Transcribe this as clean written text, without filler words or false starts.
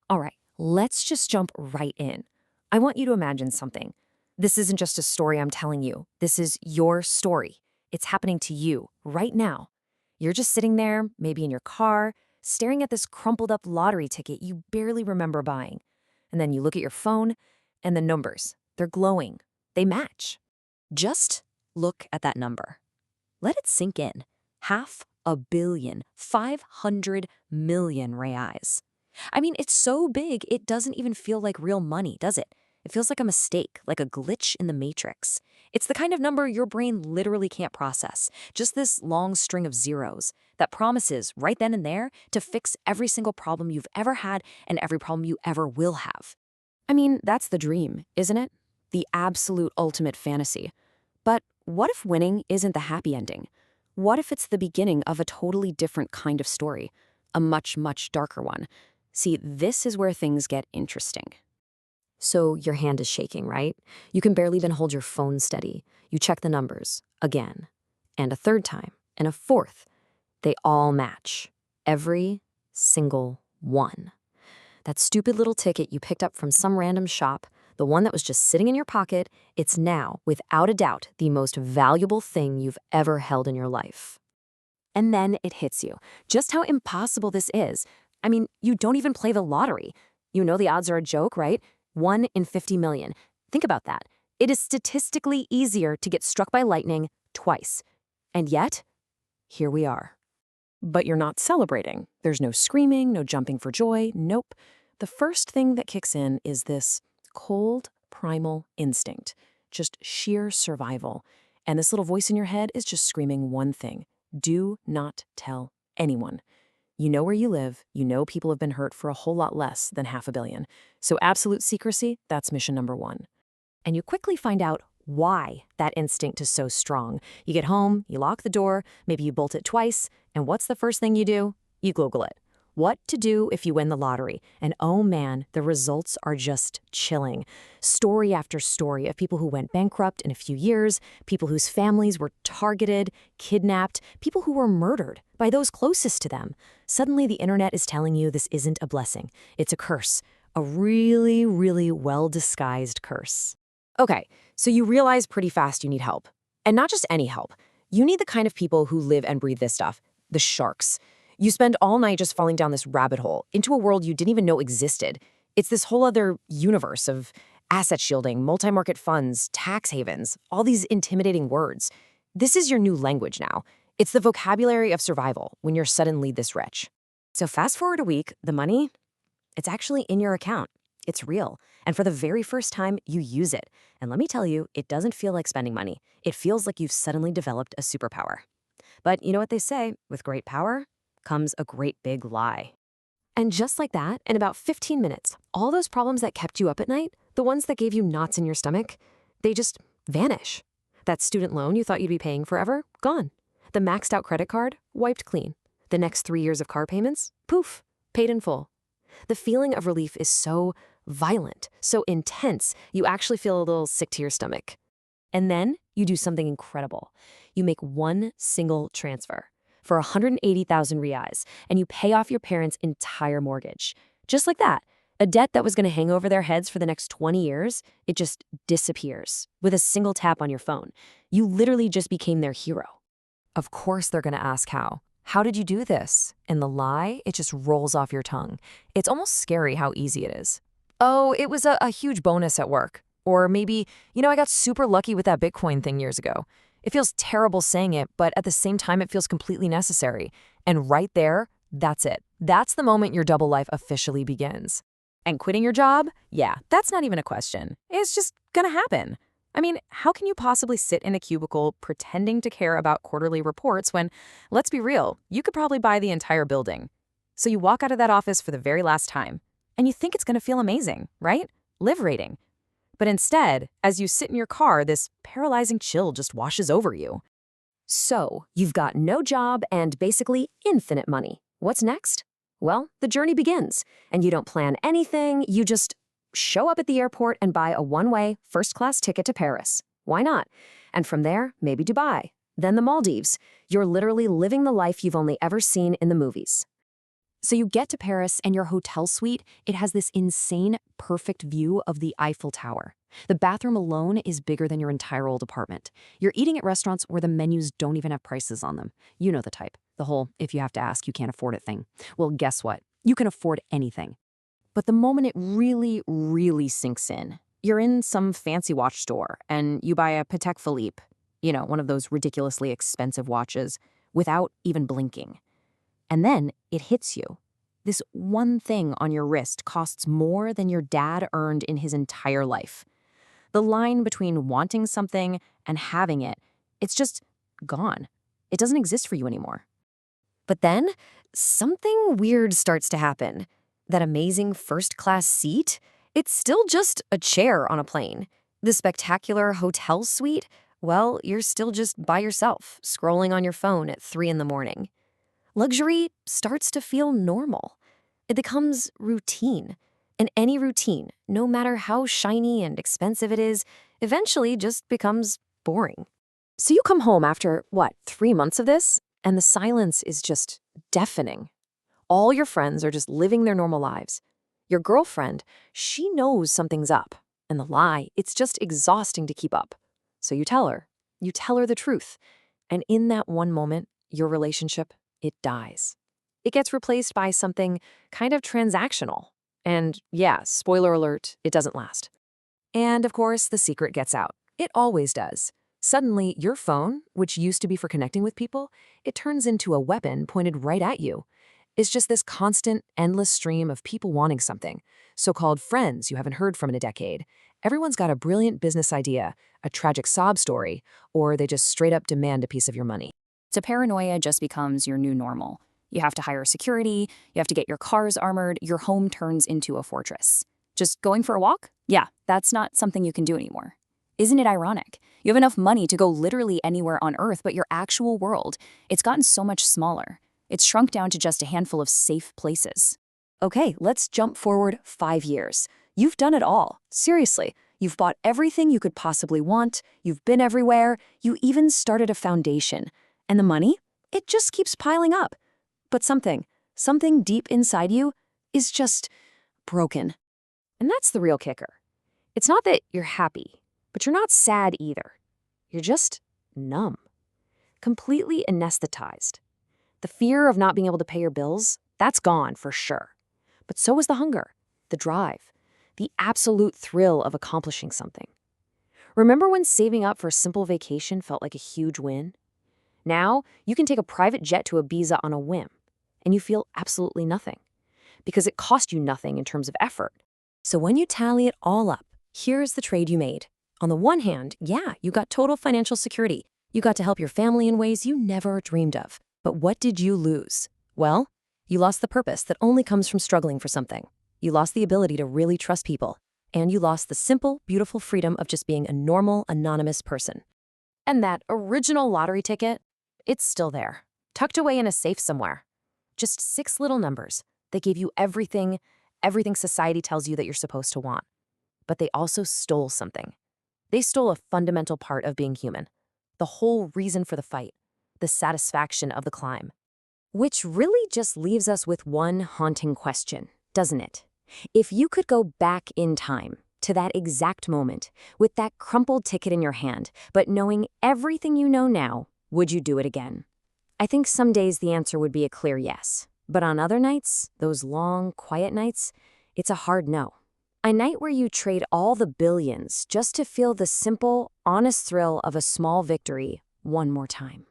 All right, let's just jump right in. I want you to imagine something. This isn't just a story I'm telling you. This is your story. It's happening to you right now. You're just sitting there, maybe in your car, staring at this crumpled up lottery ticket you barely remember buying. And then you look at your phone, and the numbers, they're glowing. They match. Just look at that number. Let it sink in. 500 million, 500 million reais. I mean, it's so big, it doesn't even feel like real money, does it? It feels like a mistake, like a glitch in the matrix. It's the kind of number your brain literally can't process. Just this long string of zeros that promises right then and there to fix every single problem you've ever had and every problem you ever will have. I mean, that's the dream, isn't it? The absolute ultimate fantasy. But what if winning isn't the happy ending? What if it's the beginning of a totally different kind of story? A much, much darker one. See, this is where things get interesting. So your hand is shaking, right? You can barely even hold your phone steady. You check the numbers again, and a third time, and a fourth. They all match. Every single one. That stupid little ticket you picked up from some random shop, the one that was just sitting in your pocket, it's now, without a doubt, the most valuable thing you've ever held in your life. And then it hits you, just how impossible this is. I mean, you don't even play the lottery. You know the odds are a joke, right? 1 in 50 million. Think about that. It is statistically easier to get struck by lightning twice. And yet, here we are. But you're not celebrating. There's no screaming, no jumping for joy. Nope. The first thing that kicks in is this cold, primal instinct, just sheer survival. And this little voice in your head is just screaming one thing: do not tell anyone. You know where you live, you know people have been hurt for a whole lot less than 500 million. So absolute secrecy, that's mission number one. And you quickly find out why that instinct is so strong. You get home, you lock the door, maybe you bolt it twice, and what's the first thing you do? You Google it. What to do if you win the lottery. And oh man, the results are just chilling. Story after story of people who went bankrupt in a few years, people whose families were targeted, kidnapped, people who were murdered by those closest to them. Suddenly the internet is telling you this isn't a blessing. It's a curse. A really, really well-disguised curse. Okay, so you realize pretty fast you need help. And not just any help. You need the kind of people who live and breathe this stuff, the sharks. You spend all night just falling down this rabbit hole into a world you didn't even know existed. It's this whole other universe of asset shielding, multi-market funds, tax havens, all these intimidating words. This is your new language now. It's the vocabulary of survival when you're suddenly this rich. So fast forward a week, the money, it's actually in your account. It's real. And for the very first time, you use it. And let me tell you, it doesn't feel like spending money. It feels like you've suddenly developed a superpower. But you know what they say, with great power comes a great big lie. And just like that, in about 15 minutes, all those problems that kept you up at night, the ones that gave you knots in your stomach, they just vanish. That student loan you thought you'd be paying forever, gone. The maxed out credit card, wiped clean. The next 3 years of car payments, poof, paid in full. The feeling of relief is so violent, so intense, you actually feel a little sick to your stomach. And then you do something incredible. You make one single transfer for 180,000 reais, and you pay off your parents' entire mortgage. Just like that. A debt that was going to hang over their heads for the next 20 years, it just disappears with a single tap on your phone. You literally just became their hero. Of course they're going to ask how. How did you do this? And the lie, it just rolls off your tongue. It's almost scary how easy it is. Oh, it was a huge bonus at work. Or maybe, I got super lucky with that Bitcoin thing years ago. It feels terrible saying it, but at the same time, it feels completely necessary. And right there, that's it. That's the moment your double life officially begins. And quitting your job? Yeah, that's not even a question. It's just gonna happen. I mean, how can you possibly sit in a cubicle pretending to care about quarterly reports when, let's be real, you could probably buy the entire building? So you walk out of that office for the very last time, and you think it's gonna feel amazing, right? Liberating. But instead, as you sit in your car, this paralyzing chill just washes over you. So, you've got no job and basically infinite money. What's next? Well, the journey begins, and you don't plan anything, you just show up at the airport and buy a one-way, first-class ticket to Paris. Why not? And from there, maybe Dubai, then the Maldives. You're literally living the life you've only ever seen in the movies. So you get to Paris and your hotel suite, it has this insane, perfect view of the Eiffel Tower. The bathroom alone is bigger than your entire old apartment. You're eating at restaurants where the menus don't even have prices on them. You know the type. The whole, if you have to ask, you can't afford it thing. Well, guess what? You can afford anything. But the moment it really, really sinks in, you're in some fancy watch store and you buy a Patek Philippe, one of those ridiculously expensive watches, without even blinking. And then it hits you. This one thing on your wrist costs more than your dad earned in his entire life. The line between wanting something and having it, it's just gone. It doesn't exist for you anymore. But then, something weird starts to happen. That amazing first-class seat, it's still just a chair on a plane. The spectacular hotel suite, well, you're still just by yourself, scrolling on your phone at 3 in the morning. Luxury starts to feel normal. It becomes routine. And any routine, no matter how shiny and expensive it is, eventually just becomes boring. So you come home after, 3 months of this? And the silence is just deafening. All your friends are just living their normal lives. Your girlfriend, she knows something's up. And the lie, it's just exhausting to keep up. So you tell her. You tell her the truth. And in that one moment, your relationship, it dies. It gets replaced by something kind of transactional. And yeah, spoiler alert, it doesn't last. And of course, the secret gets out. It always does. Suddenly, your phone, which used to be for connecting with people, it turns into a weapon pointed right at you. It's just this constant, endless stream of people wanting something. So-called friends you haven't heard from in a decade. Everyone's got a brilliant business idea, a tragic sob story, or they just straight up demand a piece of your money. So paranoia just becomes your new normal. You have to hire security, you have to get your cars armored, your home turns into a fortress. Just going for a walk? Yeah, that's not something you can do anymore. Isn't it ironic? You have enough money to go literally anywhere on Earth, but your actual world, it's gotten so much smaller. It's shrunk down to just a handful of safe places. Okay, let's jump forward 5 years. You've done it all. Seriously. You've bought everything you could possibly want. You've been everywhere. You even started a foundation. And the money? It just keeps piling up. But something deep inside you is just broken. And that's the real kicker. It's not that you're happy, but you're not sad either. You're just numb. Completely anesthetized. The fear of not being able to pay your bills, that's gone for sure. But so is the hunger, the drive, the absolute thrill of accomplishing something. Remember when saving up for a simple vacation felt like a huge win? Now, you can take a private jet to Ibiza on a whim, and you feel absolutely nothing, because it cost you nothing in terms of effort. So when you tally it all up, here's the trade you made. On the one hand, yeah, you got total financial security. You got to help your family in ways you never dreamed of. But what did you lose? Well, you lost the purpose that only comes from struggling for something. You lost the ability to really trust people. And you lost the simple, beautiful freedom of just being a normal, anonymous person. And that original lottery ticket, it's still there, tucked away in a safe somewhere. Just 6 little numbers that gave you everything society tells you that you're supposed to want. But they also stole something. They stole a fundamental part of being human. The whole reason for the fight. The satisfaction of the climb. Which really just leaves us with one haunting question, doesn't it? If you could go back in time to that exact moment, with that crumpled ticket in your hand, but knowing everything you know now, would you do it again? I think some days the answer would be a clear yes. But on other nights, those long, quiet nights, it's a hard no. A night where you trade all the billions just to feel the simple, honest thrill of a small victory one more time.